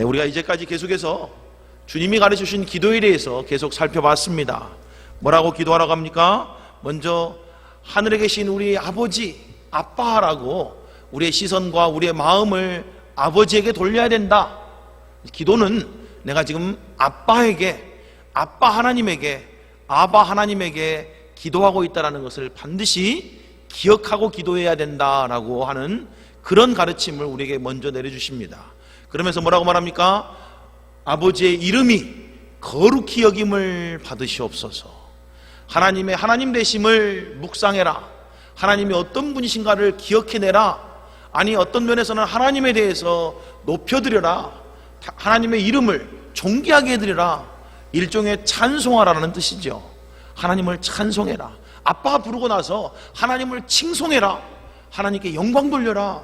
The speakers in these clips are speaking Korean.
우리가 이제까지 계속해서 주님이 가르쳐주신 기도에 대해서 계속 살펴봤습니다. 뭐라고 기도하라고 합니까? 먼저 하늘에 계신 우리 아버지, 아빠라고 우리의 시선과 우리의 마음을 아버지에게 돌려야 된다. 기도는 내가 지금 아빠에게, 아빠 하나님에게, 아바 하나님에게 기도하고 있다는 것을 반드시 기억하고 기도해야 된다라고 하는 그런 가르침을 우리에게 먼저 내려주십니다. 그러면서 뭐라고 말합니까? 아버지의 이름이 거룩히 여김을 받으시옵소서. 하나님의 하나님 되심을 묵상해라. 하나님이 어떤 분이신가를 기억해내라. 아니, 어떤 면에서는 하나님에 대해서 높여드려라. 하나님의 이름을 존귀하게 해드리라. 일종의 찬송하라는 뜻이죠. 하나님을 찬송해라. 아빠 부르고 나서 하나님을 칭송해라. 하나님께 영광 돌려라.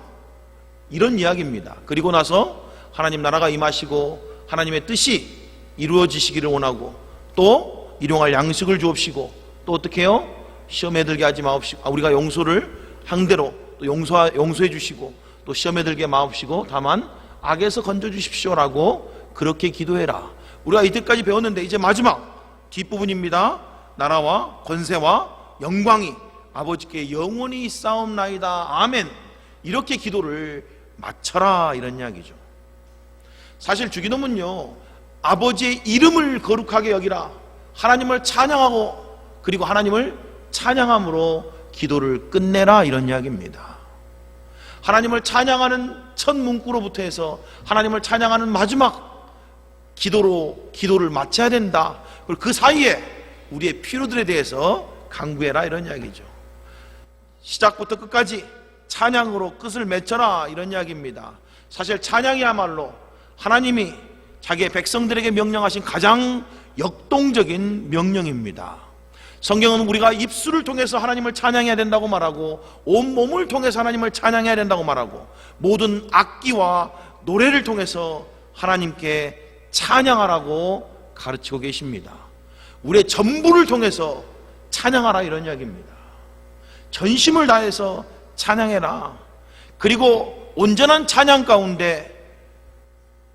이런 이야기입니다. 그리고 나서 하나님 나라가 임하시고 하나님의 뜻이 이루어지시기를 원하고, 또 일용할 양식을 주옵시고, 또 어떻게 해요? 시험에 들게 하지 마옵시고, 우리가 용서를 항대로 또 용서해 주시고, 또 시험에 들게 마옵시고 다만 악에서 건져 주십시오라고 그렇게 기도해라. 우리가 이때까지 배웠는데 이제 마지막 뒷부분입니다. 나라와 권세와 영광이 아버지께 영원히 있사옵나이다. 아멘. 이렇게 기도를 마쳐라, 이런 이야기죠. 사실 주기도문요, 아버지의 이름을 거룩하게 여기라, 하나님을 찬양하고 그리고 하나님을 찬양함으로 기도를 끝내라, 이런 이야기입니다. 하나님을 찬양하는 첫 문구로부터 해서 하나님을 찬양하는 마지막 기도로 기도를 마쳐야 된다. 그리고 그 사이에 우리의 필요들에 대해서 간구해라, 이런 이야기죠. 시작부터 끝까지 찬양으로 끝을 맺혀라, 이런 이야기입니다. 사실 찬양이야말로 하나님이 자기의 백성들에게 명령하신 가장 역동적인 명령입니다. 성경은 우리가 입술을 통해서 하나님을 찬양해야 된다고 말하고, 온몸을 통해서 하나님을 찬양해야 된다고 말하고, 모든 악기와 노래를 통해서 하나님께 찬양하라고 가르치고 계십니다. 우리의 전부를 통해서 찬양하라, 이런 이야기입니다. 전심을 다해서 찬양해라. 그리고 온전한 찬양 가운데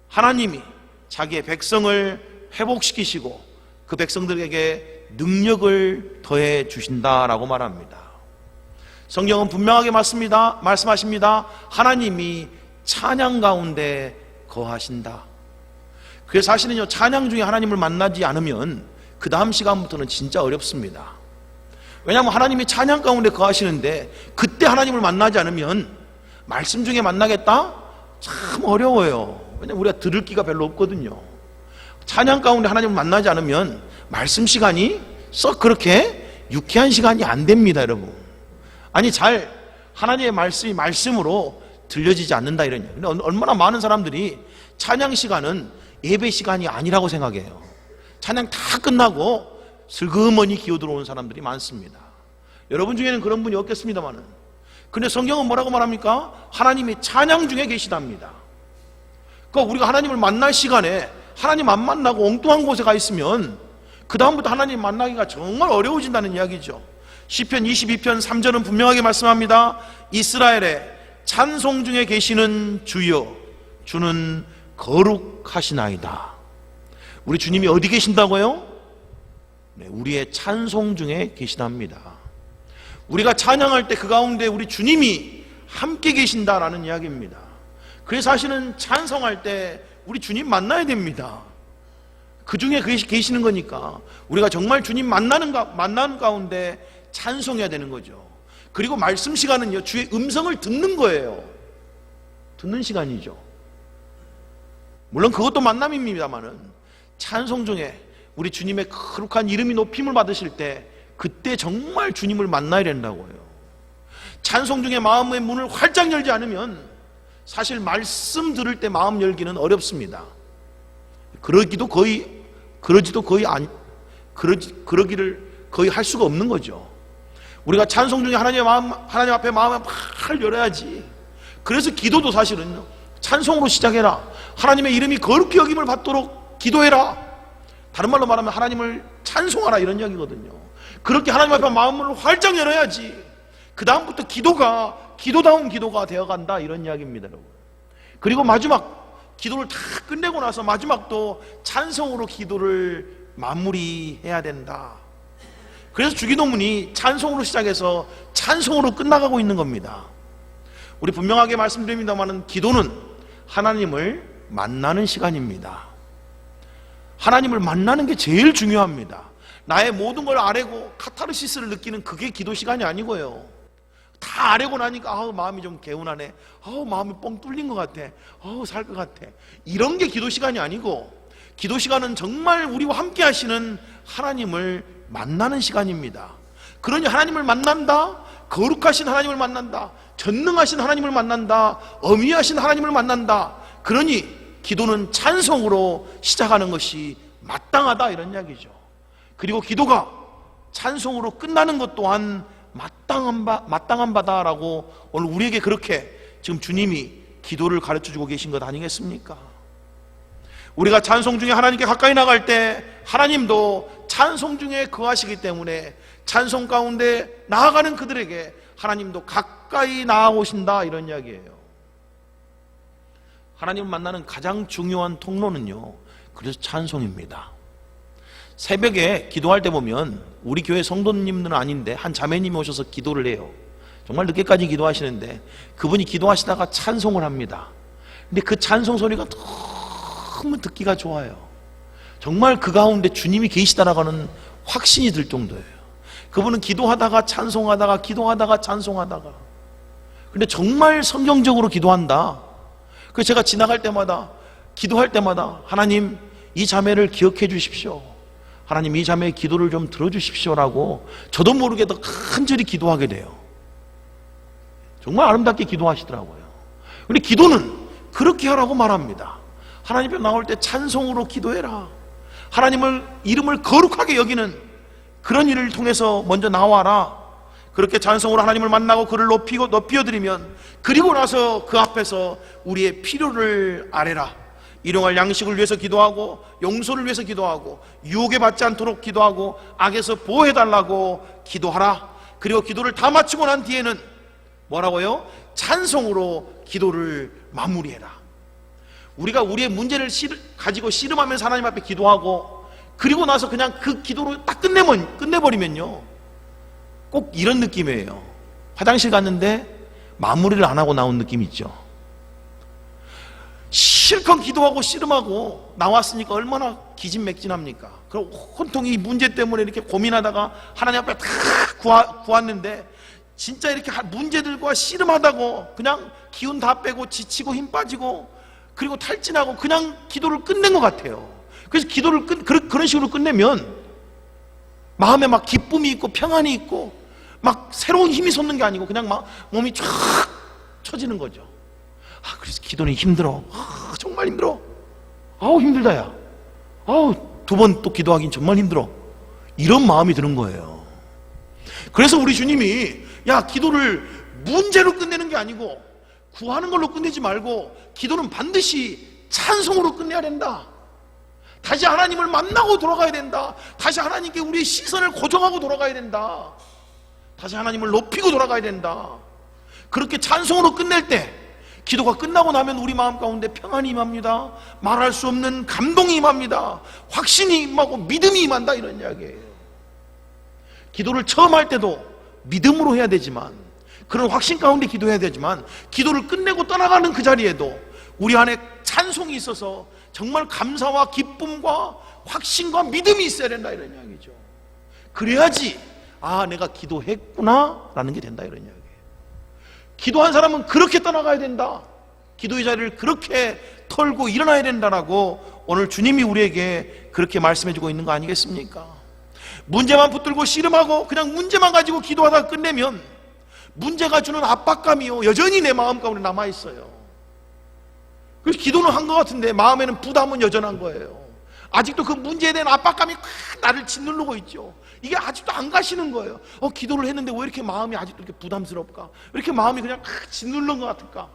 하나님이 자기의 백성을 회복시키시고 그 백성들에게 능력을 더해 주신다라고 말합니다. 성경은 분명하게 말씀하십니다. 하나님이 찬양 가운데 거하신다. 그래서 사실은요, 찬양 중에 하나님을 만나지 않으면 그 다음 시간부터는 진짜 어렵습니다. 왜냐하면 하나님이 찬양 가운데 거하시는데 그때 하나님을 만나지 않으면 말씀 중에 만나겠다? 참 어려워요. 왜냐하면 우리가 들을 기가 별로 없거든요. 찬양 가운데 하나님을 만나지 않으면 말씀 시간이 썩 그렇게 유쾌한 시간이 안 됩니다, 여러분. 아니, 잘 하나님의 말씀이 말씀으로 들려지지 않는다, 이런 얘기예요. 근데 얼마나 많은 사람들이 찬양 시간은 예배 시간이 아니라고 생각해요. 찬양 다 끝나고 슬그머니 기어들어오는 사람들이 많습니다. 여러분 중에는 그런 분이 없겠습니다만은, 근데 성경은 뭐라고 말합니까? 하나님이 찬양 중에 계시답니다. 그러니까 우리가 하나님을 만날 시간에 하나님 안 만나고 엉뚱한 곳에 가 있으면 그 다음부터 하나님 만나기가 정말 어려워진다는 이야기죠. 시편 22편 3절은 분명하게 말씀합니다. 이스라엘의 찬송 중에 계시는 주여, 주는 거룩하시나이다. 우리 주님이 어디 계신다고요? 네, 우리의 찬송 중에 계시답니다. 우리가 찬양할 때 그 가운데 우리 주님이 함께 계신다라는 이야기입니다. 그래서 사실은 찬송할 때 우리 주님 만나야 됩니다. 그 중에 계시는 거니까 우리가 정말 주님 만나는 가운데 찬송해야 되는 거죠. 그리고 말씀 시간은요, 주의 음성을 듣는 거예요. 듣는 시간이죠. 물론 그것도 만남입니다만은 찬송 중에 우리 주님의 거룩한 이름이 높임을 받으실 때 그때 정말 주님을 만나야 된다고요. 찬송 중에 마음의 문을 활짝 열지 않으면 사실 말씀 들을 때 마음 열기는 어렵습니다. 그러기를 거의 할 수가 없는 거죠. 우리가 찬송 중에 하나님 앞에 마음을 팍 열어야지. 그래서 기도도 사실은 찬송으로 시작해라. 하나님의 이름이 거룩히 여김을 받도록 기도해라. 다른 말로 말하면 하나님을 찬송하라, 이런 이야기거든요. 그렇게 하나님 앞에 마음을 활짝 열어야지 그 다음부터 기도다운 기도가 되어간다, 이런 이야기입니다, 여러분. 그리고 마지막 기도를 다 끝내고 나서 마지막도 찬송으로 기도를 마무리해야 된다. 그래서 주기도문이 찬송으로 시작해서 찬송으로 끝나가고 있는 겁니다. 우리 분명하게 말씀드립니다만 기도는 하나님을 만나는 시간입니다. 하나님을 만나는 게 제일 중요합니다. 나의 모든 걸 아뢰고 카타르시스를 느끼는 그게 기도 시간이 아니고요. 다 아뢰고 나니까 마음이 좀 개운하네, 마음이 뻥 뚫린 것 같아, 살 것 같아, 이런 게 기도 시간이 아니고, 기도 시간은 정말 우리와 함께 하시는 하나님을 만나는 시간입니다. 그러니 하나님을 만난다, 거룩하신 하나님을 만난다, 전능하신 하나님을 만난다, 엄위하신 하나님을 만난다. 그러니 기도는 찬송으로 시작하는 것이 마땅하다, 이런 이야기죠. 그리고 기도가 찬송으로 끝나는 것 또한 마땅한 바다라고 오늘 우리에게 그렇게 지금 주님이 기도를 가르쳐주고 계신 것 아니겠습니까? 우리가 찬송 중에 하나님께 가까이 나갈 때 하나님도 찬송 중에 거하시기 때문에 찬송 가운데 나아가는 그들에게 하나님도 가까이 나아오신다, 이런 이야기예요. 하나님을 만나는 가장 중요한 통로는요, 그래서 찬송입니다. 새벽에 기도할 때 보면 우리 교회 성도님들은 아닌데 한 자매님이 오셔서 기도를 해요. 정말 늦게까지 기도하시는데 그분이 기도하시다가 찬송을 합니다. 근데 그 찬송 소리가 너무 듣기가 좋아요. 정말 그 가운데 주님이 계시다라고 하는 확신이 들 정도예요. 그분은 기도하다가 찬송하다가 기도하다가 찬송하다가, 근데 정말 성경적으로 기도한다. 그래서 제가 지나갈 때마다 기도할 때마다 하나님 이 자매를 기억해 주십시오, 하나님 이 자매의 기도를 좀 들어주십시오라고 저도 모르게 더 간절히 기도하게 돼요. 정말 아름답게 기도하시더라고요. 근데 기도는 그렇게 하라고 말합니다. 하나님 앞에 나올 때 찬송으로 기도해라. 하나님을 이름을 거룩하게 여기는 그런 일을 통해서 먼저 나와라. 그렇게 찬송으로 하나님을 만나고 그를 높여드리면, 그리고 나서 그 앞에서 우리의 필요를 아뢰라. 일용할 양식을 위해서 기도하고, 용서를 위해서 기도하고, 유혹에 받지 않도록 기도하고, 악에서 보호해달라고 기도하라. 그리고 기도를 다 마치고 난 뒤에는 뭐라고요? 찬송으로 기도를 마무리해라. 우리가 우리의 문제를 가지고 씨름하면서 하나님 앞에 기도하고, 그리고 나서 그냥 그 기도로 딱 끝내버리면요, 꼭 이런 느낌이에요. 화장실 갔는데 마무리를 안 하고 나온 느낌 있죠. 실컷 기도하고 씨름하고 나왔으니까 얼마나 기진맥진합니까? 그럼 온통 이 문제 때문에 이렇게 고민하다가 하나님 앞에 다 구했는데 진짜 이렇게 문제들과 씨름하다고 그냥 기운 다 빼고 지치고 힘 빠지고 그리고 탈진하고 그냥 기도를 끝낸 것 같아요. 그래서 기도를 그런 식으로 끝내면 마음에 막 기쁨이 있고 평안이 있고 막 새로운 힘이 솟는 게 아니고 그냥 막 몸이 쫙 처지는 거죠. 그래서 기도는 힘들어. 정말 힘들어. 힘들다 야. 두 번 또 기도하긴 정말 힘들어. 이런 마음이 드는 거예요. 그래서 우리 주님이 기도를 문제로 끝내는 게 아니고 구하는 걸로 끝내지 말고 기도는 반드시 찬송으로 끝내야 된다. 다시 하나님을 만나고 돌아가야 된다. 다시 하나님께 우리의 시선을 고정하고 돌아가야 된다. 다시 하나님을 높이고 돌아가야 된다. 그렇게 찬송으로 끝낼 때 기도가 끝나고 나면 우리 마음 가운데 평안이 임합니다. 말할 수 없는 감동이 임합니다. 확신이 임하고 믿음이 임한다, 이런 이야기예요. 기도를 처음 할 때도 믿음으로 해야 되지만, 그런 확신 가운데 기도해야 되지만, 기도를 끝내고 떠나가는 그 자리에도 우리 안에 찬송이 있어서 정말 감사와 기쁨과 확신과 믿음이 있어야 된다, 이런 이야기죠. 그래야지 내가 기도했구나 라는 게 된다, 이런 이야기예요. 기도한 사람은 그렇게 떠나가야 된다. 기도의 자리를 그렇게 털고 일어나야 된다라고 오늘 주님이 우리에게 그렇게 말씀해주고 있는 거 아니겠습니까? 문제만 붙들고 씨름하고 그냥 문제만 가지고 기도하다가 끝내면 문제가 주는 압박감이요, 여전히 내 마음 가운데 남아있어요. 그래서 기도는 한 것 같은데 마음에는 부담은 여전한 거예요. 아직도 그 문제에 대한 압박감이 나를 짓누르고 있죠. 이게 아직도 안 가시는 거예요. 기도를 했는데 왜 이렇게 마음이 아직도 이렇게 부담스럽까? 왜 이렇게 마음이 그냥 짓누르는 것 같을까?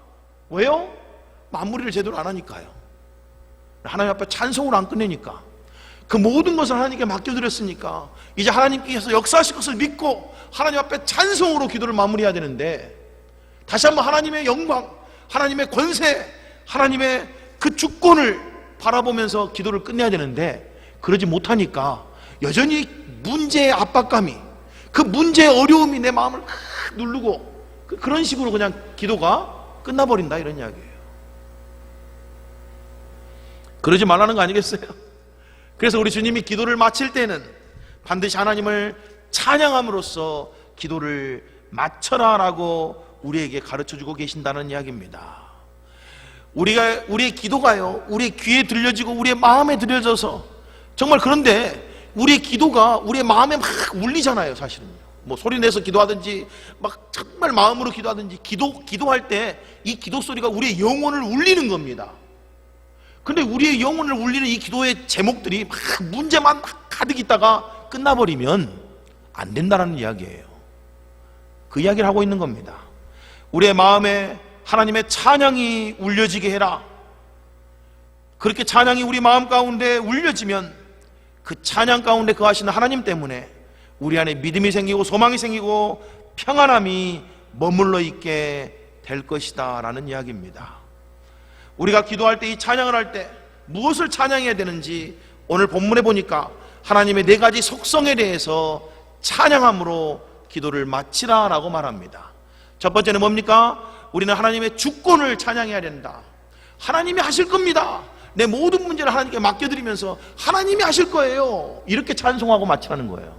왜요? 마무리를 제대로 안 하니까요. 하나님 앞에 찬송으로 안 끝내니까. 그 모든 것을 하나님께 맡겨드렸으니까 이제 하나님께서 역사하실 것을 믿고 하나님 앞에 찬송으로 기도를 마무리해야 되는데, 다시 한번 하나님의 영광, 하나님의 권세, 하나님의 그 주권을 바라보면서 기도를 끝내야 되는데 그러지 못하니까 여전히 문제의 압박감이, 그 문제의 어려움이 내 마음을 누르고 그런 식으로 그냥 기도가 끝나버린다, 이런 이야기예요. 그러지 말라는 거 아니겠어요? 그래서 우리 주님이 기도를 마칠 때는 반드시 하나님을 찬양함으로써 기도를 마쳐라라고 우리에게 가르쳐주고 계신다는 이야기입니다. 우리의 기도가요, 우리의 귀에 들려지고 우리의 마음에 들려져서, 정말 그런데 우리의 기도가 우리의 마음에 막 울리잖아요. 사실은요, 뭐 소리 내서 기도하든지 막 정말 마음으로 기도하든지, 기도할 때 이 기도 소리가 우리의 영혼을 울리는 겁니다. 근데 우리의 영혼을 울리는 이 기도의 제목들이 막 문제만 가득 있다가 끝나버리면 안 된다는 이야기예요. 그 이야기를 하고 있는 겁니다. 우리의 마음에 하나님의 찬양이 울려지게 해라. 그렇게 찬양이 우리 마음 가운데 울려지면 그 찬양 가운데 거하시는 하나님 때문에 우리 안에 믿음이 생기고 소망이 생기고 평안함이 머물러 있게 될 것이다 라는 이야기입니다. 우리가 기도할 때, 이 찬양을 할 때 무엇을 찬양해야 되는지 오늘 본문에 보니까 하나님의 4가지 속성에 대해서 찬양함으로 기도를 마치라 라고 말합니다. 첫 번째는 뭡니까? 우리는 하나님의 주권을 찬양해야 된다. 하나님이 하실 겁니다. 내 모든 문제를 하나님께 맡겨드리면서 하나님이 하실 거예요, 이렇게 찬송하고 마치라는 거예요.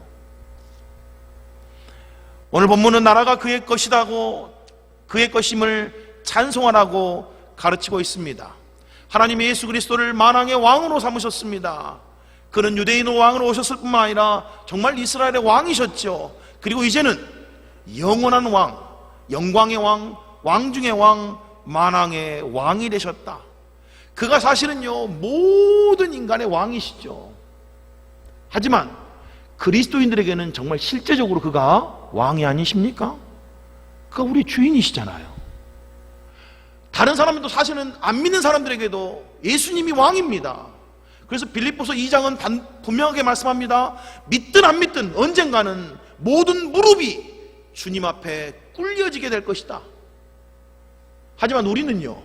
오늘 본문은 나라가 그의 것이라고, 그의 것임을 찬송하라고 가르치고 있습니다. 하나님이 예수 그리스도를 만왕의 왕으로 삼으셨습니다. 그는 유대인의 왕으로 오셨을 뿐만 아니라 정말 이스라엘의 왕이셨죠. 그리고 이제는 영원한 왕, 영광의 왕, 왕 중의 왕, 만왕의 왕이 되셨다. 그가 사실은요 모든 인간의 왕이시죠. 하지만 그리스도인들에게는 정말 실제적으로 그가 왕이 아니십니까? 그가 우리 주인이시잖아요. 다른 사람들도 사실은 안 믿는 사람들에게도 예수님이 왕입니다. 그래서 빌립보서 2장은 분명하게 말씀합니다. 믿든 안 믿든 언젠가는 모든 무릎이 주님 앞에 꿇려지게 될 것이다. 하지만 우리는요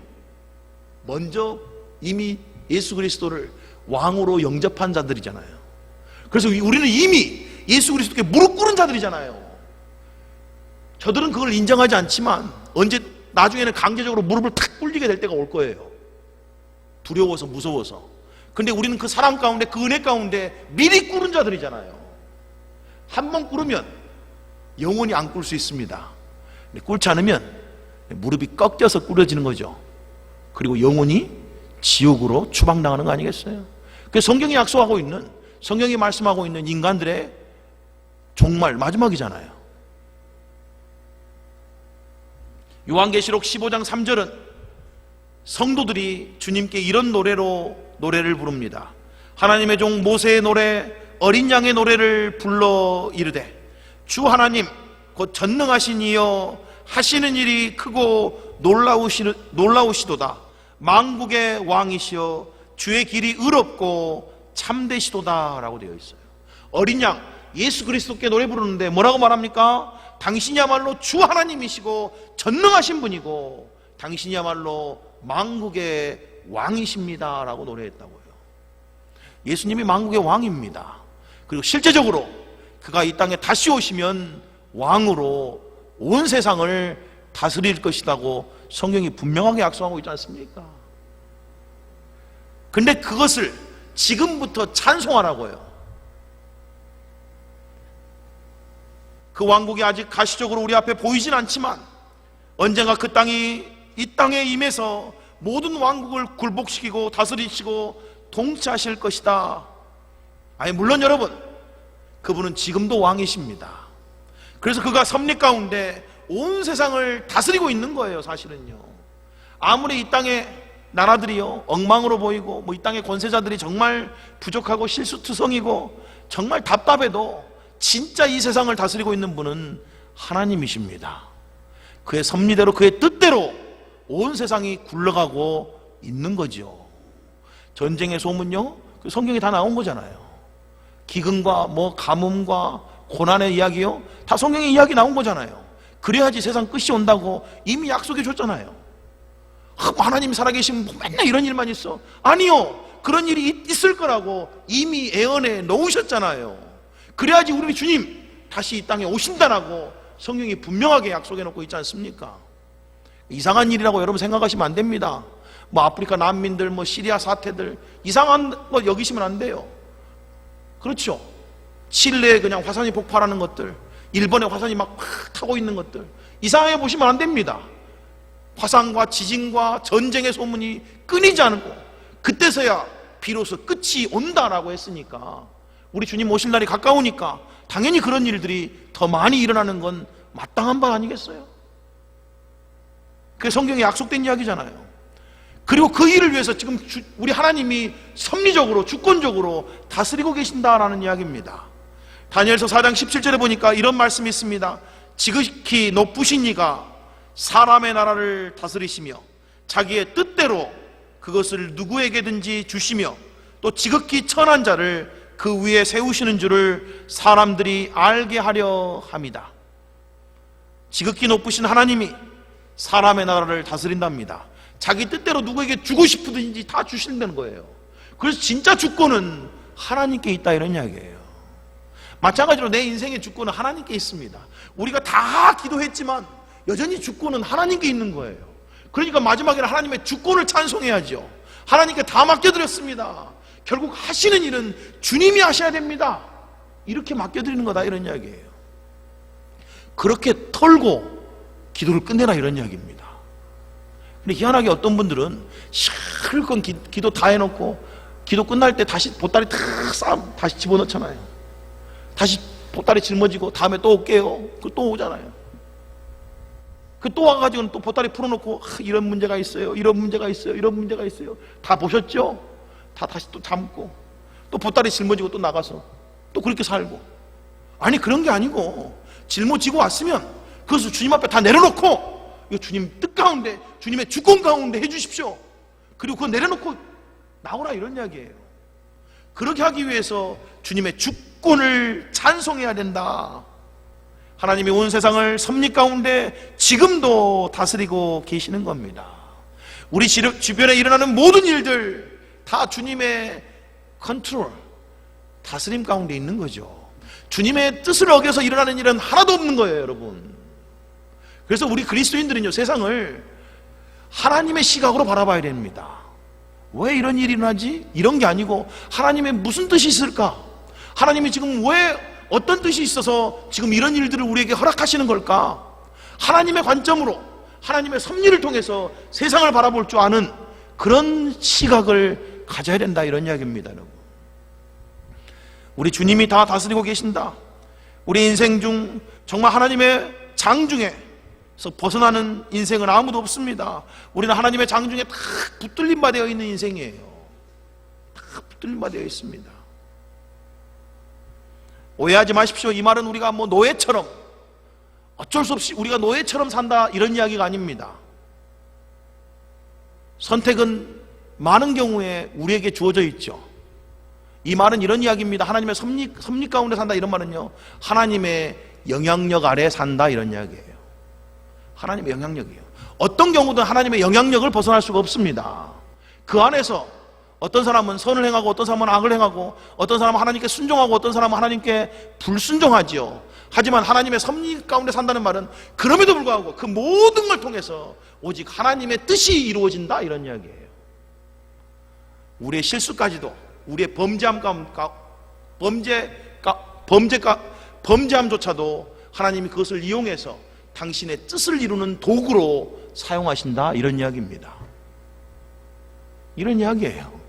먼저 이미 예수 그리스도를 왕으로 영접한 자들이잖아요. 그래서 우리는 이미 예수 그리스도께 무릎 꿇은 자들이잖아요. 저들은 그걸 인정하지 않지만 언제 나중에는 강제적으로 무릎을 탁 꿇리게 될 때가 올 거예요. 두려워서, 무서워서. 근데 우리는 그 사랑 가운데, 그 은혜 가운데 미리 꿇은 자들이잖아요. 한 번 꿇으면 영원히 안 꿇을 수 있습니다. 근데 꿇지 않으면 무릎이 꺾여서 꿇어지는 거죠. 그리고 영원히 지옥으로 추방당하는 거 아니겠어요? 그래서 성경이 약속하고 있는, 성경이 말씀하고 있는 인간들의 종말, 마지막이잖아요. 요한계시록 15장 3절은 성도들이 주님께 이런 노래를 부릅니다. 하나님의 종 모세의 노래, 어린 양의 노래를 불러 이르되 주 하나님 곧 전능하신 이여 하시는 일이 크고 놀라우시도다. 만국의 왕이시여 주의 길이 의롭고 참되시도다 라고 되어 있어요. 어린 양 예수 그리스도께 노래 부르는데 뭐라고 말합니까? 당신이야말로 주 하나님이시고 전능하신 분이고 당신이야말로 만국의 왕이십니다 라고 노래했다고요. 예수님이 만국의 왕입니다. 그리고 실제적으로 그가 이 땅에 다시 오시면 왕으로 온 세상을 다스릴 것이라고 성경이 분명하게 약속하고 있지 않습니까? 근데 그것을 지금부터 찬송하라고요. 그 왕국이 아직 가시적으로 우리 앞에 보이진 않지만 언젠가 그 땅이 이 땅에 임해서 모든 왕국을 굴복시키고 다스리시고 통치하실 것이다. 아니 물론 여러분, 그분은 지금도 왕이십니다. 그래서 그가 섭리 가운데 온 세상을 다스리고 있는 거예요. 사실은요, 아무리 이 땅의 나라들이요 엉망으로 보이고 이 땅의 권세자들이 정말 부족하고 실수투성이고 정말 답답해도 진짜 이 세상을 다스리고 있는 분은 하나님이십니다. 그의 섭리대로, 그의 뜻대로 온 세상이 굴러가고 있는 거죠. 전쟁의 소문요 그 성경에 다 나온 거잖아요. 기근과 가뭄과 고난의 이야기요 다 성경에 이야기 나온 거잖아요. 그래야지 세상 끝이 온다고 이미 약속해 줬잖아요. 하나님 살아계시면 맨날 이런 일만 있어. 아니요, 그런 일이 있을 거라고 이미 예언해 놓으셨잖아요. 그래야지 우리 주님 다시 이 땅에 오신다라고 성경이 분명하게 약속해 놓고 있지 않습니까? 이상한 일이라고 여러분 생각하시면 안 됩니다. 뭐 아프리카 난민들, 뭐 시리아 사태들 이상한 거 여기시면 안 돼요. 그렇죠? 칠레에 그냥 화산이 폭발하는 것들, 일본에 화산이 막 타고 있는 것들 이상하게 보시면 안 됩니다. 화산과 지진과 전쟁의 소문이 끊이지 않고 그때서야 비로소 끝이 온다라고 했으니까, 우리 주님 오실 날이 가까우니까 당연히 그런 일들이 더 많이 일어나는 건 마땅한 바 아니겠어요? 그게 성경에 약속된 이야기잖아요. 그리고 그 일을 위해서 지금 우리 하나님이 섭리적으로 주권적으로 다스리고 계신다라는 이야기입니다. 다니엘서 4장 17절에 보니까 이런 말씀이 있습니다. 지극히 높으신 이가 사람의 나라를 다스리시며 자기의 뜻대로 그것을 누구에게든지 주시며 또 지극히 천한 자를 그 위에 세우시는 줄을 사람들이 알게 하려 합니다. 지극히 높으신 하나님이 사람의 나라를 다스린답니다. 자기 뜻대로 누구에게 주고 싶으든지 다 주신다는 거예요. 그래서 진짜 주권은 하나님께 있다 이런 이야기예요. 마찬가지로 내 인생의 주권은 하나님께 있습니다. 우리가 다 기도했지만 여전히 주권은 하나님께 있는 거예요. 그러니까 마지막에는 하나님의 주권을 찬송해야죠. 하나님께 다 맡겨드렸습니다. 결국 하시는 일은 주님이 하셔야 됩니다. 이렇게 맡겨드리는 거다 이런 이야기예요. 그렇게 털고 기도를 끝내라 이런 이야기입니다. 근데 희한하게 어떤 분들은 실컷 기도 다 해놓고 기도 끝날 때 다시 보따리 탁 싸 다시 집어넣잖아요. 다시 보따리 짊어지고 다음에 또 올게요. 또 오잖아요. 또 와가지고는 또 보따리 풀어놓고 이런 문제가 있어요. 이런 문제가 있어요. 이런 문제가 있어요. 다 보셨죠? 다 다시 또 담고 또 보따리 짊어지고 또 나가서 또 그렇게 살고. 아니 그런 게 아니고 짊어지고 왔으면 그것을 주님 앞에 다 내려놓고 이거 주님 뜻 가운데 주님의 주권 가운데 해주십시오. 그리고 그거 내려놓고 나오라 이런 이야기예요. 그렇게 하기 위해서 주님의 주권을 찬송해야 된다. 하나님이 온 세상을 섭리 가운데 지금도 다스리고 계시는 겁니다. 우리 주변에 일어나는 모든 일들 다 주님의 컨트롤, 다스림 가운데 있는 거죠. 주님의 뜻을 어겨서 일어나는 일은 하나도 없는 거예요, 여러분. 그래서 우리 그리스도인들은요, 세상을 하나님의 시각으로 바라봐야 됩니다. 왜 이런 일이 일어나지? 이런 게 아니고 하나님의 무슨 뜻이 있을까? 하나님이 지금 왜 어떤 뜻이 있어서 지금 이런 일들을 우리에게 허락하시는 걸까? 하나님의 관점으로 하나님의 섭리를 통해서 세상을 바라볼 줄 아는 그런 시각을 가져야 된다 이런 이야기입니다. 여러분. 우리 주님이 다 다스리고 계신다. 우리 인생 중 정말 하나님의 장중에서 벗어나는 인생은 아무도 없습니다. 우리는 하나님의 장중에 다 붙들림 바 되어 있는 인생이에요. 다 붙들림 바 되어 있습니다. 오해하지 마십시오. 이 말은 우리가 뭐 노예처럼 어쩔 수 없이 우리가 노예처럼 산다 이런 이야기가 아닙니다. 선택은 많은 경우에 우리에게 주어져 있죠. 이 말은 이런 이야기입니다. 하나님의 섭리 가운데 산다 이런 말은요, 하나님의 영향력 아래 산다 이런 이야기예요. 하나님의 영향력이에요. 어떤 경우든 하나님의 영향력을 벗어날 수가 없습니다. 그 안에서 어떤 사람은 선을 행하고 어떤 사람은 악을 행하고 어떤 사람은 하나님께 순종하고 어떤 사람은 하나님께 불순종하지요. 하지만 하나님의 섭리 가운데 산다는 말은 그럼에도 불구하고 그 모든 걸 통해서 오직 하나님의 뜻이 이루어진다 이런 이야기예요. 우리의 실수까지도 우리의 범죄함조차도 하나님이 그것을 이용해서 당신의 뜻을 이루는 도구로 사용하신다 이런 이야기입니다. 이런 이야기예요.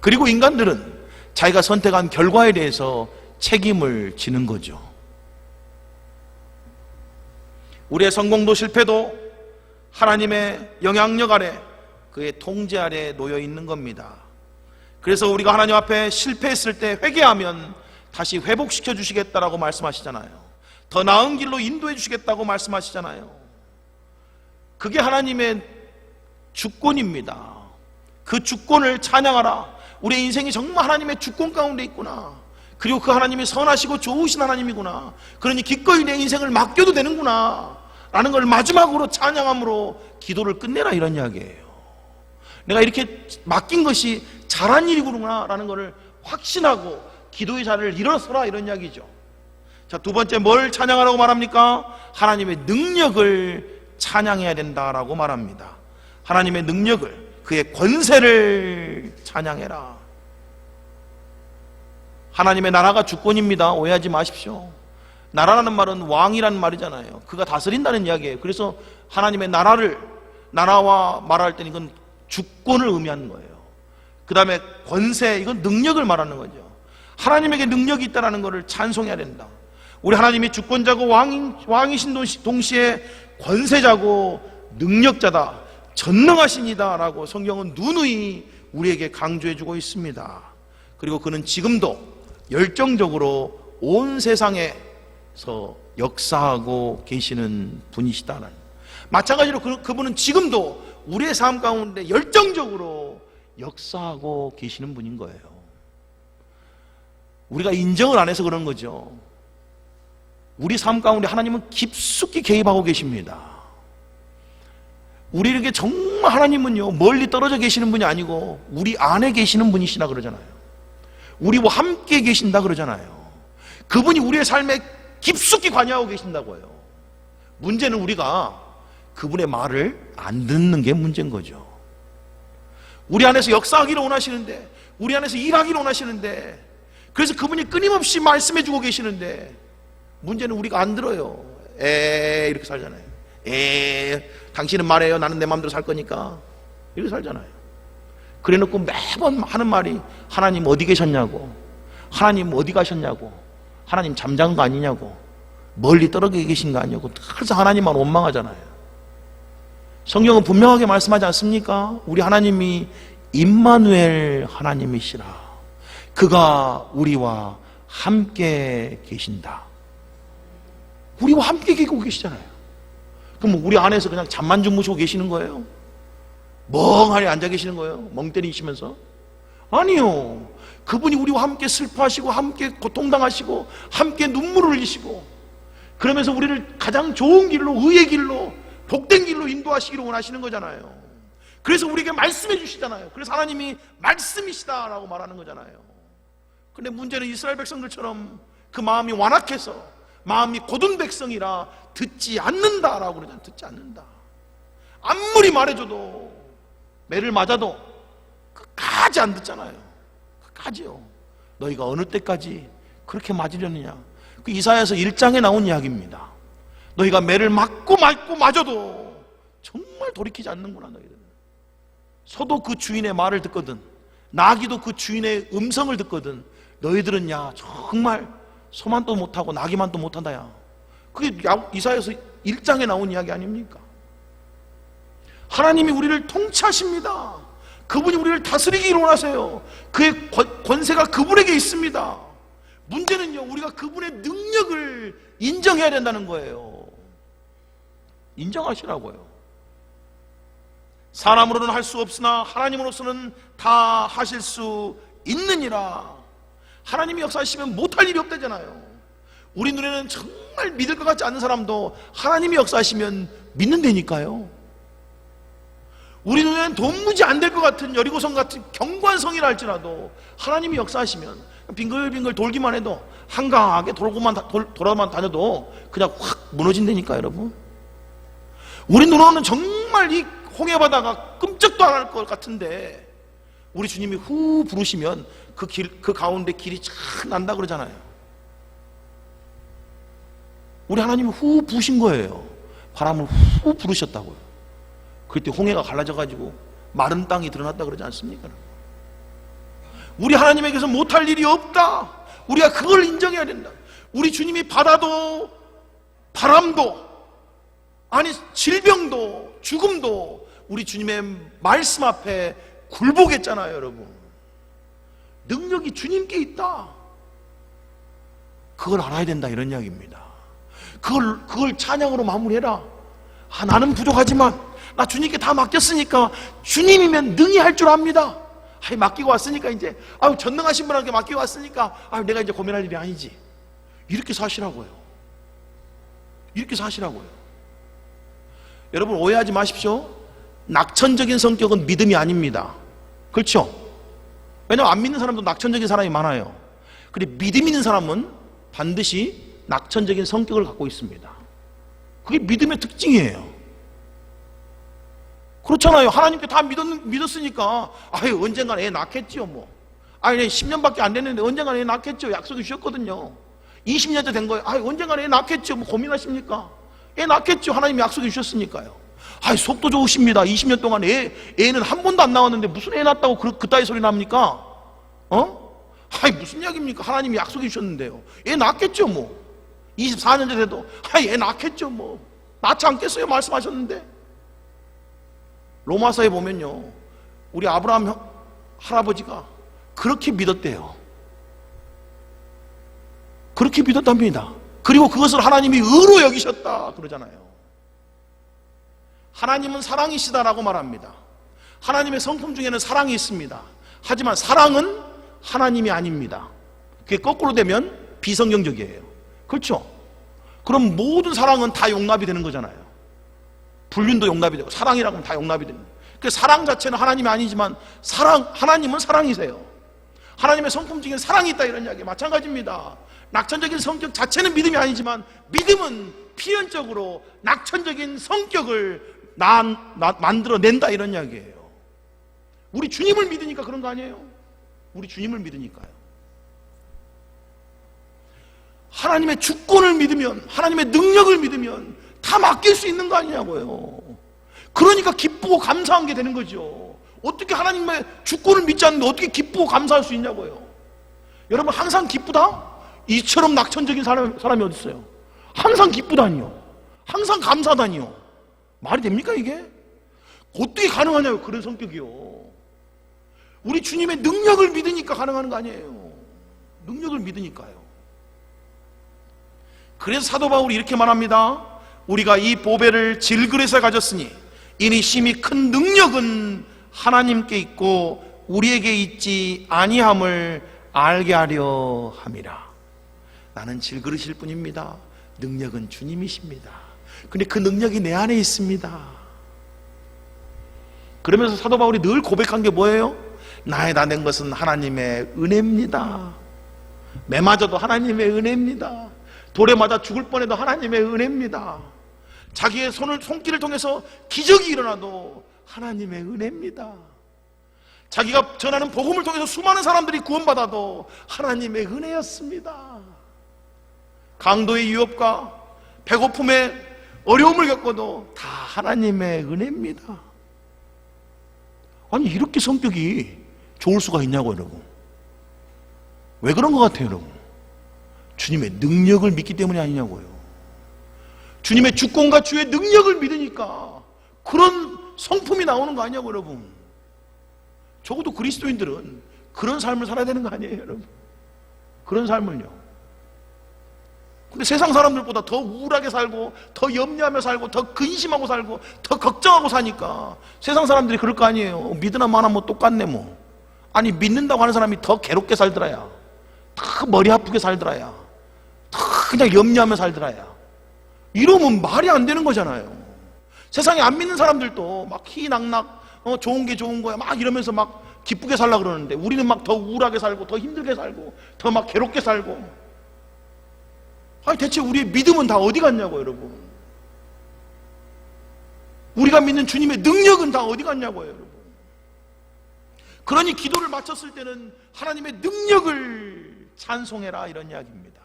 그리고 인간들은 자기가 선택한 결과에 대해서 책임을 지는 거죠. 우리의 성공도 실패도 하나님의 영향력 아래, 그의 통제 아래 놓여 있는 겁니다. 그래서 우리가 하나님 앞에 실패했을 때 회개하면 다시 회복시켜 주시겠다라고 말씀하시잖아요. 더 나은 길로 인도해 주시겠다고 말씀하시잖아요. 그게 하나님의 주권입니다. 그 주권을 찬양하라. 우리의 인생이 정말 하나님의 주권 가운데 있구나. 그리고 그 하나님이 선하시고 좋으신 하나님이구나. 그러니 기꺼이 내 인생을 맡겨도 되는구나 라는 걸 마지막으로 찬양함으로 기도를 끝내라, 이런 이야기예요. 내가 이렇게 맡긴 것이 잘한 일이구나 라는 것을 확신하고 기도의 자리를 일어서라, 이런 이야기죠. 자, 두 번째 뭘 찬양하라고 말합니까? 하나님의 능력을 찬양해야 된다라고 말합니다. 하나님의 능력을, 그의 권세를 찬양해라. 하나님의 나라가 주권입니다. 오해하지 마십시오. 나라라는 말은 왕이라는 말이잖아요. 그가 다스린다는 이야기예요. 그래서 하나님의 나라와 말할 때는 이건 주권을 의미하는 거예요. 그 다음에 권세, 이건 능력을 말하는 거죠. 하나님에게 능력이 있다는 것을 찬송해야 된다. 우리 하나님이 주권자고 왕이신 동시에 권세자고 능력자다, 전능하신이다 라고 성경은 누누이 우리에게 강조해주고 있습니다. 그리고 그는 지금도 열정적으로 온 세상에서 역사하고 계시는 분이시다는, 마찬가지로 그분은 지금도 우리의 삶 가운데 열정적으로 역사하고 계시는 분인 거예요. 우리가 인정을 안 해서 그런 거죠. 우리 삶 가운데 하나님은 깊숙이 개입하고 계십니다. 우리에게 정말 하나님은요, 멀리 떨어져 계시는 분이 아니고 우리 안에 계시는 분이시다 그러잖아요. 우리와 함께 계신다 그러잖아요. 그분이 우리의 삶에 깊숙이 관여하고 계신다고요. 문제는 우리가 그분의 말을 안 듣는 게 문제인 거죠. 우리 안에서 역사하기를 원하시는데, 우리 안에서 일하기를 원하시는데, 그래서 그분이 끊임없이 말씀해 주고 계시는데, 문제는 우리가 안 들어요. 이렇게 살잖아요. 당신은 말해요. 나는 내 마음대로 살 거니까. 이렇게 살잖아요. 그래 놓고 매번 하는 말이 하나님 어디 계셨냐고, 하나님 어디 가셨냐고, 하나님 잠자는 거 아니냐고, 멀리 떨어져 계신 거 아니냐고. 그래서 하나님만 원망하잖아요. 성경은 분명하게 말씀하지 않습니까? 우리 하나님이 임마누엘 하나님이시라. 그가 우리와 함께 계신다. 우리와 함께 계시고 계시잖아요. 그럼 우리 안에서 그냥 잠만 주무시고 계시는 거예요? 멍하니 앉아 계시는 거예요? 멍 때리시면서? 아니요. 그분이 우리와 함께 슬퍼하시고, 함께 고통당하시고, 함께 눈물을 흘리시고, 그러면서 우리를 가장 좋은 길로, 의의 길로, 복된 길로 인도하시기를 원하시는 거잖아요. 그래서 우리에게 말씀해 주시잖아요. 그래서 하나님이 말씀이시다라고 말하는 거잖아요. 근데 문제는 이스라엘 백성들처럼 그 마음이 완악해서, 마음이 곧은 백성이라 듣지 않는다라고 그러잖아요. 듣지 않는다. 아무리 말해줘도, 매를 맞아도 끝까지 안 듣잖아요. 끝까지요. 너희가 어느 때까지 그렇게 맞으려느냐. 그 이사야서 1장에 나온 이야기입니다. 너희가 매를 맞고 맞아도 정말 돌이키지 않는구나. 너희들은 소도 그 주인의 말을 듣거든, 나귀도 그 주인의 음성을 듣거든, 너희들은 야 정말 소만도 못하고 나귀만도 못한다. 야, 그게 이사야서 1장에 나온 이야기 아닙니까? 하나님이 우리를 통치하십니다. 그분이 우리를 다스리기를 원하세요. 그의 권세가 그분에게 있습니다. 문제는요, 우리가 그분의 능력을 인정해야 된다는 거예요. 인정하시라고요. 사람으로는 할 수 없으나 하나님으로서는 다 하실 수 있느니라. 하나님이 역사하시면 못할 일이 없다잖아요. 우리 눈에는 정말 믿을 것 같지 않은 사람도 하나님이 역사하시면 믿는다니까요. 우리 눈에는 도무지 안 될 것 같은 여리고성 같은 견고한 성이라 할지라도 하나님이 역사하시면 빙글빙글 돌기만 해도, 한강하게 돌아만 다녀도 그냥 확 무너진다니까. 여러분, 우리 눈으로는 정말 이 홍해바다가 끔찍도 안 할 것 같은데, 우리 주님이 후 부르시면 그 가운데 길이 쫙 난다 그러잖아요. 우리 하나님이 후 부으신 거예요. 바람을 후 부르셨다고요. 그때 홍해가 갈라져가지고 마른 땅이 드러났다 그러지 않습니까? 우리 하나님에게서 못할 일이 없다. 우리가 그걸 인정해야 된다. 우리 주님이 바다도 바람도, 아니 질병도 죽음도 우리 주님의 말씀 앞에 굴복했잖아요. 여러분, 능력이 주님께 있다. 그걸 알아야 된다, 이런 이야기입니다. 그걸 찬양으로 마무리해라. 나는 부족하지만 나 주님께 다 맡겼으니까 주님이면 능히 할 줄 압니다. 맡기고 왔으니까 이제 전능하신 분에게 맡기고 왔으니까 내가 이제 고민할 일이 아니지. 이렇게 사시라고요. 이렇게 사시라고요. 여러분 오해하지 마십시오. 낙천적인 성격은 믿음이 아닙니다. 그렇죠? 왜냐하면 안 믿는 사람도 낙천적인 사람이 많아요. 근데 믿음 있는 사람은 반드시 낙천적인 성격을 갖고 있습니다. 그게 믿음의 특징이에요. 그렇잖아요. 하나님께 다 믿었으니까 아유 언젠간 애 낳겠지요 뭐. 아니 10년밖에 안 됐는데 언젠간 애 낳겠죠. 약속해 주셨거든요. 20년째 된 거예요. 아유 언젠간 애 낳겠죠. 뭐 고민하십니까? 애 낳겠죠. 하나님이 약속해 주셨으니까요. 아이 속도 좋으십니다. 20년 동안 애는 한 번도 안 나왔는데 무슨 애 낳았다고 그따위 소리 납니까? 아이 무슨 이야기입니까? 하나님이 약속해 주셨는데요. 애 낳겠죠 뭐. 24년째 돼도 아이 애 낳겠죠 뭐. 낳지 않겠어요 말씀하셨는데. 로마서에 보면요 우리 아브라함 할아버지가 그렇게 믿었대요. 그렇게 믿었답니다. 그리고 그것을 하나님이 의로 여기셨다 그러잖아요. 하나님은 사랑이시다라고 말합니다. 하나님의 성품 중에는 사랑이 있습니다. 하지만 사랑은 하나님이 아닙니다. 그게 거꾸로 되면 비성경적이에요. 그렇죠? 그럼 모든 사랑은 다 용납이 되는 거잖아요. 불륜도 용납이 되고 사랑이라고 하면 다 용납이 되는 거예요. 그 사랑 자체는 하나님이 아니지만 하나님은 사랑이세요. 하나님의 성품 중에 사랑이 있다 이런 이야기 마찬가지입니다. 낙천적인 성격 자체는 믿음이 아니지만 믿음은 필연적으로 낙천적인 성격을 만들어낸다 이런 이야기예요. 우리 주님을 믿으니까 그런 거 아니에요? 우리 주님을 믿으니까요. 하나님의 주권을 믿으면 하나님의 능력을 믿으면 다 맡길 수 있는 거 아니냐고요. 그러니까 기쁘고 감사한 게 되는 거죠. 어떻게 하나님의 주권을 믿지 않는데 어떻게 기쁘고 감사할 수 있냐고요. 여러분 항상 기쁘다? 이처럼 낙천적인 사람이 어디 있어요? 항상 기쁘다니요. 항상 감사다니요. 말이 됩니까 이게? 어떻게 가능하냐고 그런 성격이요. 우리 주님의 능력을 믿으니까 가능한 거 아니에요. 능력을 믿으니까요. 그래서 사도 바울이 이렇게 말합니다. 우리가 이 보배를 질그릇에 가졌으니 이니 심히 큰 능력은 하나님께 있고 우리에게 있지 아니함을 알게 하려 함이라. 나는 질그릇일 뿐입니다. 능력은 주님이십니다. 근데 그 능력이 내 안에 있습니다. 그러면서 사도 바울이 늘 고백한 게 뭐예요? 나에다 낸 것은 하나님의 은혜입니다. 매 맞아도 하나님의 은혜입니다. 돌에 맞아 죽을 뻔해도 하나님의 은혜입니다. 자기의 손길을 통해서 기적이 일어나도 하나님의 은혜입니다. 자기가 전하는 복음을 통해서 수많은 사람들이 구원받아도 하나님의 은혜였습니다. 강도의 유업과 배고픔에 어려움을 겪어도 다 하나님의 은혜입니다. 아니 이렇게 성격이 좋을 수가 있냐고 여러분. 왜 그런 것 같아요 여러분? 주님의 능력을 믿기 때문이 아니냐고요. 주님의 주권과 주의 능력을 믿으니까 그런 성품이 나오는 거 아니냐고 여러분. 적어도 그리스도인들은 그런 삶을 살아야 되는 거 아니에요 여러분. 그런 삶을요. 근데 세상 사람들보다 더 우울하게 살고 더 염려하며 살고 더 근심하고 살고 더 걱정하고 사니까 세상 사람들이 그럴 거 아니에요. 믿으나 마나 뭐 똑같네 뭐. 아니 믿는다고 하는 사람이 더 괴롭게 살더라야. 더 머리 아프게 살더라야. 더 그냥 염려하며 살더라야. 이러면 말이 안 되는 거잖아요. 세상에 안 믿는 사람들도 막 희낙낙 좋은 게 좋은 거야 막 이러면서 막 기쁘게 살라 그러는데 우리는 막 더 우울하게 살고 더 힘들게 살고 더 막 괴롭게 살고. 아니 대체 우리의 믿음은 다 어디 갔냐고 여러분. 우리가 믿는 주님의 능력은 다 어디 갔냐고요 여러분. 그러니 기도를 마쳤을 때는 하나님의 능력을 찬송해라 이런 이야기입니다.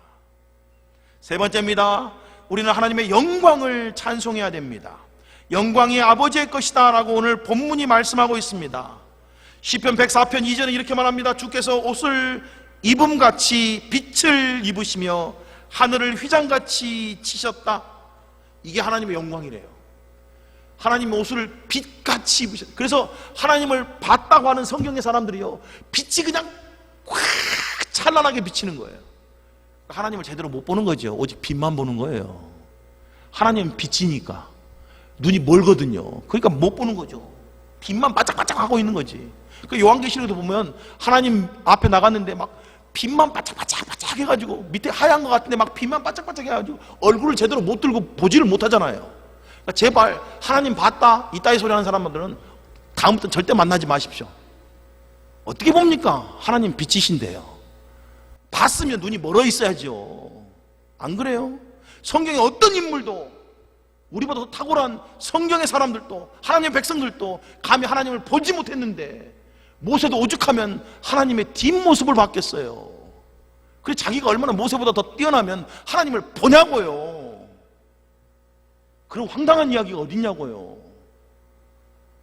세 번째입니다. 우리는 하나님의 영광을 찬송해야 됩니다. 영광이 아버지의 것이다 라고 오늘 본문이 말씀하고 있습니다. 시편 104편 2절은 이렇게 말합니다. 주께서 옷을 입음같이 빛을 입으시며 하늘을 휘장같이 치셨다. 이게 하나님의 영광이래요. 하나님 옷을 빛같이 입으셨다. 그래서 하나님을 봤다고 하는 성경의 사람들이요 빛이 그냥 확 찬란하게 비치는 거예요. 하나님을 제대로 못 보는 거죠. 오직 빛만 보는 거예요. 하나님은 빛이니까 눈이 멀거든요. 그러니까 못 보는 거죠. 빛만 바짝바짝 하고 있는 거지. 그 요한계시록에도 보면 하나님 앞에 나갔는데 막 빛만 바짝바짝 해가지고 밑에 하얀 것 같은데 막 빛만 바짝바짝 해가지고 얼굴을 제대로 못 들고 보지를 못하잖아요. 그러니까 제발 하나님 봤다 이따위 소리 하는 사람들은 다음부터는 절대 만나지 마십시오. 어떻게 봅니까? 하나님 빛이신데요. 봤으면 눈이 멀어 있어야죠. 안 그래요? 성경의 어떤 인물도, 우리보다 더 탁월한 성경의 사람들도, 하나님의 백성들도 감히 하나님을 보지 못했는데 모세도 오죽하면 하나님의 뒷모습을 봤겠어요. 그래서 자기가 얼마나 모세보다 더 뛰어나면 하나님을 보냐고요. 그런 황당한 이야기가 어딨냐고요.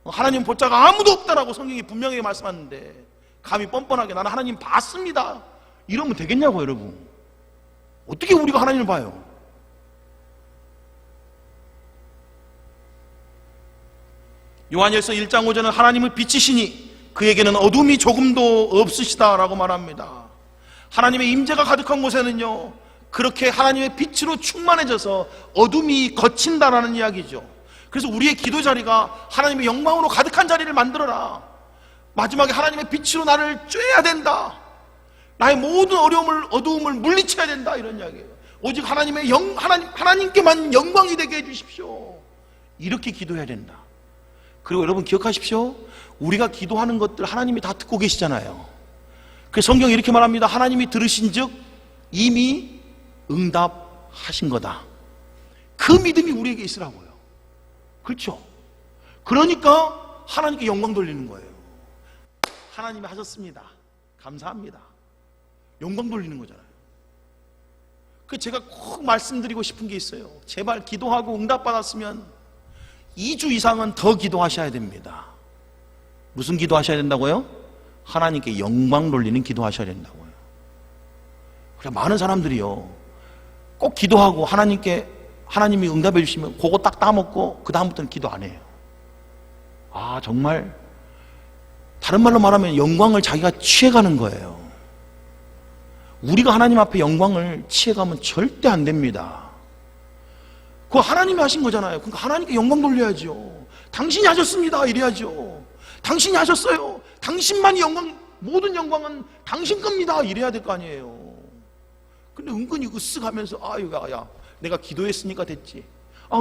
하나님 볼 자가 아무도 없다라고 성경이 분명히 말씀하는데 감히 뻔뻔하게 나는 하나님 봤습니다 이러면 되겠냐고. 여러분, 어떻게 우리가 하나님을 봐요? 요한일서 1장 5절은 하나님을 빛이시니 그에게는 어둠이 조금도 없으시다라고 말합니다. 하나님의 임재가 가득한 곳에는요, 그렇게 하나님의 빛으로 충만해져서 어둠이 걷힌다라는 이야기죠. 그래서 우리의 기도 자리가 하나님의 영광으로 가득한 자리를 만들어라. 마지막에 하나님의 빛으로 나를 쬐야 된다. 나의 모든 어두움을 물리쳐야 된다. 이런 이야기예요. 오직 하나님께만 영광이 되게 해주십시오. 이렇게 기도해야 된다. 그리고 여러분 기억하십시오. 우리가 기도하는 것들 하나님이 다 듣고 계시잖아요. 그래서 성경이 이렇게 말합니다. 하나님이 들으신 즉 이미 응답하신 거다. 그 믿음이 우리에게 있으라고요. 그렇죠? 그러니까 하나님께 영광 돌리는 거예요. 하나님이 하셨습니다. 감사합니다. 영광 돌리는 거잖아요. 그 제가 꼭 말씀드리고 싶은 게 있어요. 제발 기도하고 응답받았으면 2주 이상은 더 기도하셔야 됩니다. 무슨 기도하셔야 된다고요? 하나님께 영광 돌리는 기도하셔야 된다고요. 그래, 많은 사람들이요, 꼭 기도하고 하나님이 응답해 주시면 그거 딱 따먹고 그 다음부터는 기도 안 해요. 아, 정말 다른 말로 말하면 영광을 자기가 취해가는 거예요. 우리가 하나님 앞에 영광을 취해가면 절대 안 됩니다. 그거 하나님이 하신 거잖아요. 그러니까 하나님께 영광 돌려야죠. 당신이 하셨습니다 이래야죠. 당신이 하셨어요. 당신만이 모든 영광은 당신 겁니다 이래야 될 거 아니에요. 근데 은근히 으쓱하면서 아유, 야, 내가 기도했으니까 됐지.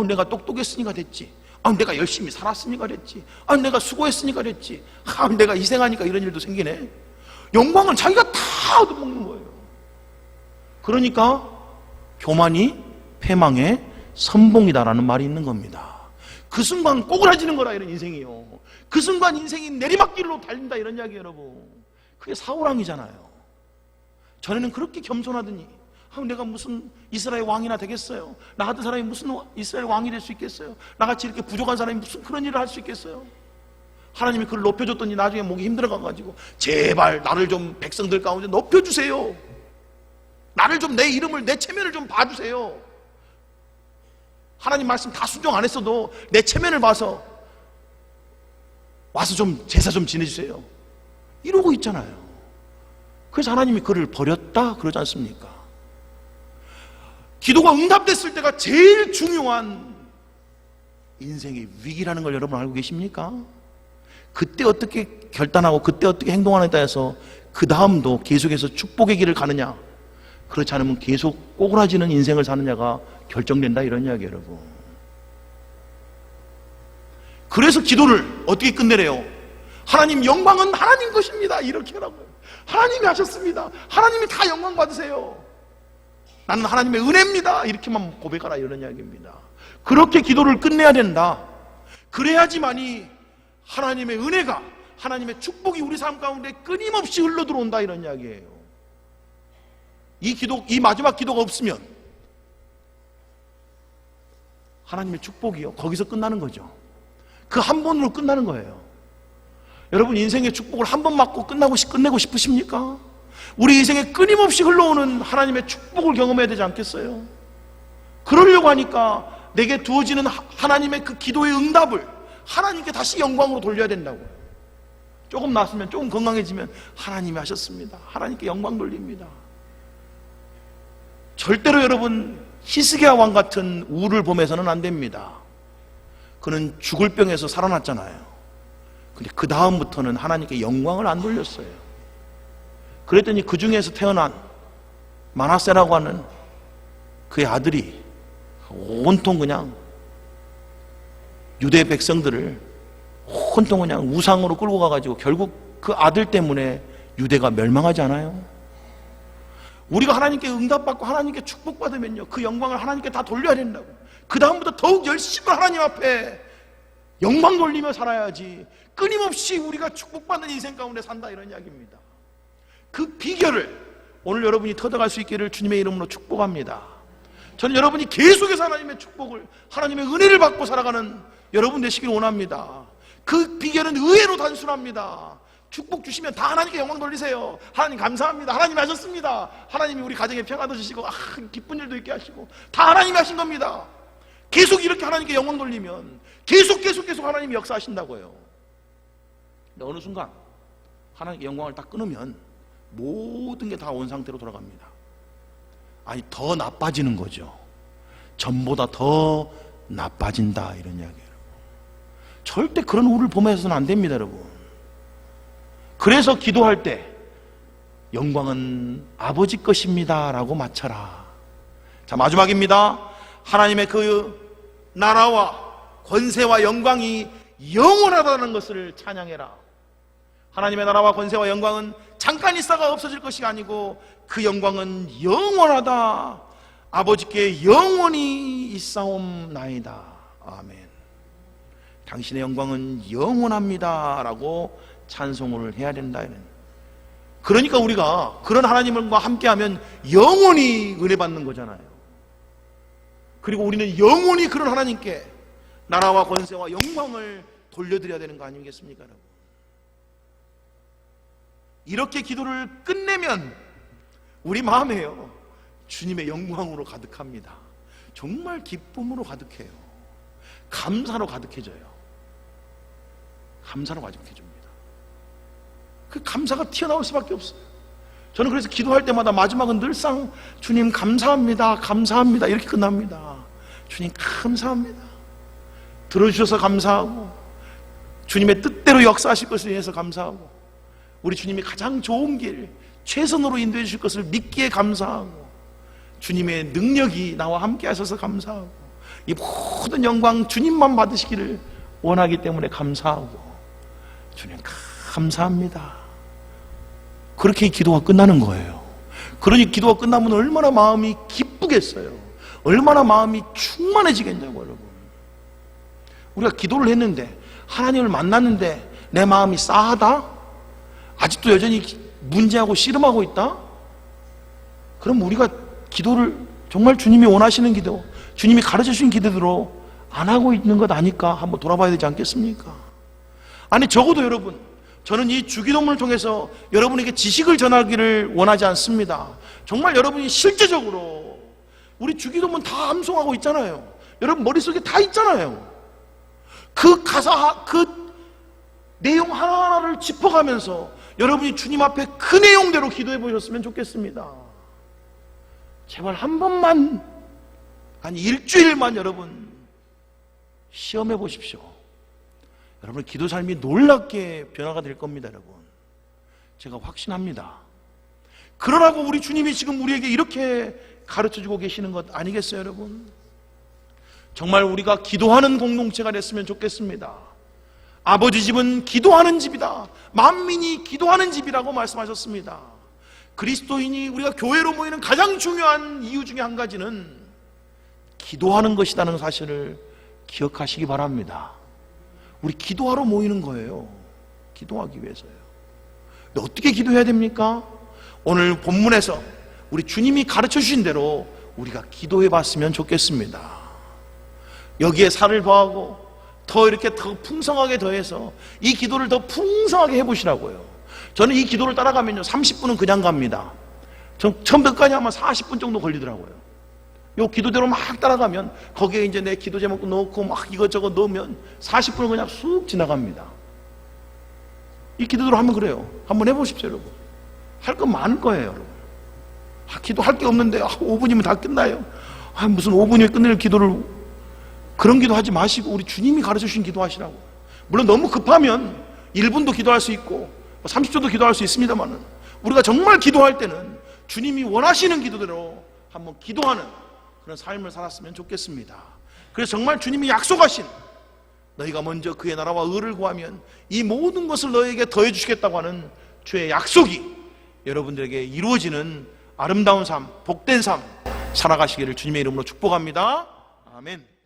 내가 똑똑했으니까 됐지. 내가 열심히 살았으니까 됐지. 내가 수고했으니까 됐지. 내가 희생하니까 이런 일도 생기네. 영광을 자기가 다 얻어먹는 거예요. 그러니까 교만이 패망의 선봉이다라는 말이 있는 겁니다. 그 순간 꼬그라지는 거라, 이런 인생이요. 그 순간 인생이 내리막길로 달린다, 이런 이야기. 여러분, 그게 사울왕이잖아요. 전에는 그렇게 겸손하더니 내가 무슨 이스라엘 왕이나 되겠어요? 나 같은 사람이 무슨 이스라엘 왕이 될 수 있겠어요? 나같이 이렇게 부족한 사람이 무슨 그런 일을 할 수 있겠어요? 하나님이 그를 높여줬더니 나중에 목이 힘들어가가지고 제발 나를 좀 백성들 가운데 높여주세요. 나를 좀, 내 이름을, 내 체면을 좀 봐주세요. 하나님 말씀 다 순종 안 했어도 내 체면을 봐서 와서 좀 제사 좀 지내주세요. 이러고 있잖아요. 그래서 하나님이 그를 버렸다 그러지 않습니까? 기도가 응답됐을 때가 제일 중요한 인생의 위기라는 걸 여러분 알고 계십니까? 그때 어떻게 결단하고 그때 어떻게 행동하느냐에 따라서 그 다음도 계속해서 축복의 길을 가느냐, 그렇지 않으면 계속 꼬그라지는 인생을 사느냐가 결정된다, 이런 이야기. 여러분, 그래서 기도를 어떻게 끝내래요? 하나님 영광은 하나님 것입니다 이렇게 하라고요. 하나님이 하셨습니다. 하나님이 다 영광 받으세요. 나는 하나님의 은혜입니다 이렇게만 고백하라, 이런 이야기입니다. 그렇게 기도를 끝내야 된다. 그래야지만이 하나님의 은혜가, 하나님의 축복이 우리 삶 가운데 끊임없이 흘러 들어온다, 이런 이야기예요. 이 마지막 기도가 없으면 하나님의 축복이요, 거기서 끝나는 거죠. 그 한 번으로 끝나는 거예요. 여러분, 인생의 축복을 한 번 맞고 끝내고 싶으십니까? 우리 인생에 끊임없이 흘러오는 하나님의 축복을 경험해야 되지 않겠어요? 그러려고 하니까 내게 두어지는 하나님의 그 기도의 응답을 하나님께 다시 영광으로 돌려야 된다고요. 조금 나았으면, 조금 건강해지면 하나님이 하셨습니다. 하나님께 영광 돌립니다. 절대로 여러분, 히스기야 왕 같은 우를 범해서는 안 됩니다. 그는 죽을 병에서 살아났잖아요. 근데 그 다음부터는 하나님께 영광을 안 돌렸어요. 그랬더니 그 중에서 태어난 마나세라고 하는 그의 아들이 온통 그냥 유대 백성들을 온통 그냥 우상으로 끌고 가가지고 결국 그 아들 때문에 유대가 멸망하지 않아요? 우리가 하나님께 응답받고 하나님께 축복받으면요, 그 영광을 하나님께 다 돌려야 된다고. 그 다음부터 더욱 열심히 하나님 앞에 영광 돌리며 살아야지, 끊임없이 우리가 축복받는 인생 가운데 산다, 이런 이야기입니다. 그 비결을 오늘 여러분이 터득할 수 있기를 주님의 이름으로 축복합니다. 저는 여러분이 계속해서 하나님의 축복을, 하나님의 은혜를 받고 살아가는 여러분 되시길 원합니다. 그 비결은 의외로 단순합니다. 축복 주시면 다 하나님께 영광 돌리세요. 하나님 감사합니다. 하나님이 하셨습니다. 하나님이 우리 가정에 평안도 주시고 기쁜 일도 있게 하시고 다 하나님이 하신 겁니다. 계속 이렇게 하나님께 영광 돌리면 계속 하나님이 역사하신다고요. 근데 어느 순간 하나님께 영광을 딱 끊으면 모든 게 다 온 상태로 돌아갑니다. 아니, 더 나빠지는 거죠. 전보다 더 나빠진다, 이런 이야기예요. 절대 그런 우를 범해서는 안 됩니다, 여러분. 그래서 기도할 때 영광은 아버지 것입니다 라고 맞춰라. 자, 마지막입니다. 하나님의 그 나라와 권세와 영광이 영원하다는 것을 찬양해라. 하나님의 나라와 권세와 영광은 잠깐 있다가 없어질 것이 아니고 그 영광은 영원하다. 아버지께 영원히 있사옵나이다. 아멘. 당신의 영광은 영원합니다 라고 찬송을 해야 된다. 그러니까 우리가 그런 하나님과 함께하면 영원히 은혜 받는 거잖아요. 그리고 우리는 영원히 그런 하나님께 나라와 권세와 영광을 돌려드려야 되는 거 아니겠습니까, 여러분? 이렇게 기도를 끝내면 우리 마음에요, 주님의 영광으로 가득합니다. 정말 기쁨으로 가득해요. 감사로 가득해져요. 감사로 가득해집니다. 그 감사가 튀어나올 수밖에 없어요. 저는 그래서 기도할 때마다 마지막은 늘상 주님 감사합니다, 감사합니다 이렇게 끝납니다. 주님 감사합니다. 들어주셔서 감사하고 주님의 뜻대로 역사하실 것을 위해서 감사하고 우리 주님이 가장 좋은 길, 최선으로 인도해 주실 것을 믿기에 감사하고 주님의 능력이 나와 함께 하셔서 감사하고 이 모든 영광 주님만 받으시기를 원하기 때문에 감사하고 주님 감사합니다. 그렇게 기도가 끝나는 거예요. 그러니 기도가 끝나면 얼마나 마음이 기쁘겠어요. 얼마나 마음이 충만해지겠냐고, 여러분. 우리가 기도를 했는데, 하나님을 만났는데 내 마음이 싸하다? 아직도 여전히 문제하고 씨름하고 있다? 그럼 우리가 기도를 정말 주님이 원하시는 기도, 주님이 가르쳐 주신 기도대로 안 하고 있는 것 아닐까 한번 돌아봐야 되지 않겠습니까? 아니, 적어도 여러분, 저는 이 주기도문을 통해서 여러분에게 지식을 전하기를 원하지 않습니다. 정말 여러분이 실제적으로 우리 주기도문 다 암송하고 있잖아요. 여러분 머릿속에 다 있잖아요. 그 가사, 그 내용 하나하나를 짚어가면서 여러분이 주님 앞에 그 내용대로 기도해 보셨으면 좋겠습니다. 제발 한 번만, 아니 일주일만 여러분 시험해 보십시오. 여러분 기도 삶이 놀랍게 변화가 될 겁니다, 여러분. 제가 확신합니다. 그러라고 우리 주님이 지금 우리에게 이렇게 가르쳐주고 계시는 것 아니겠어요, 여러분? 정말 우리가 기도하는 공동체가 됐으면 좋겠습니다. 아버지 집은 기도하는 집이다. 만민이 기도하는 집이라고 말씀하셨습니다. 그리스도인이 우리가 교회로 모이는 가장 중요한 이유 중에 한 가지는 기도하는 것이라는 사실을 기억하시기 바랍니다. 우리 기도하러 모이는 거예요. 기도하기 위해서요. 근데 어떻게 기도해야 됩니까? 오늘 본문에서 우리 주님이 가르쳐 주신 대로 우리가 기도해 봤으면 좋겠습니다. 여기에 살을 더하고 더 이렇게 더 풍성하게 더해서 이 기도를 더 풍성하게 해보시라고요. 저는 이 기도를 따라가면요 30분은 그냥 갑니다. 처음부터까지 아마 40분 정도 걸리더라고요. 요 기도대로 막 따라가면 거기에 이제 내 기도 제목도 넣고 막 이것저것 넣으면 40분은 그냥 쑥 지나갑니다. 이 기도대로 하면 그래요. 한번 해보십시오, 여러분. 할 건 많을 거예요, 여러분. 기도할 게 없는데 5분이면 다 끝나요. 무슨 5분이면 끝낼 기도를, 그런 기도 하지 마시고 우리 주님이 가르쳐 주신 기도 하시라고. 물론 너무 급하면 1분도 기도할 수 있고 30초도 기도할 수 있습니다만 우리가 정말 기도할 때는 주님이 원하시는 기도대로 한번 기도하는 그런 삶을 살았으면 좋겠습니다. 그래서 정말 주님이 약속하신 너희가 먼저 그의 나라와 의를 구하면 이 모든 것을 너희에게 더해 주시겠다고 하는 주의 약속이 여러분들에게 이루어지는 아름다운 삶, 복된 삶 살아가시기를 주님의 이름으로 축복합니다. 아멘.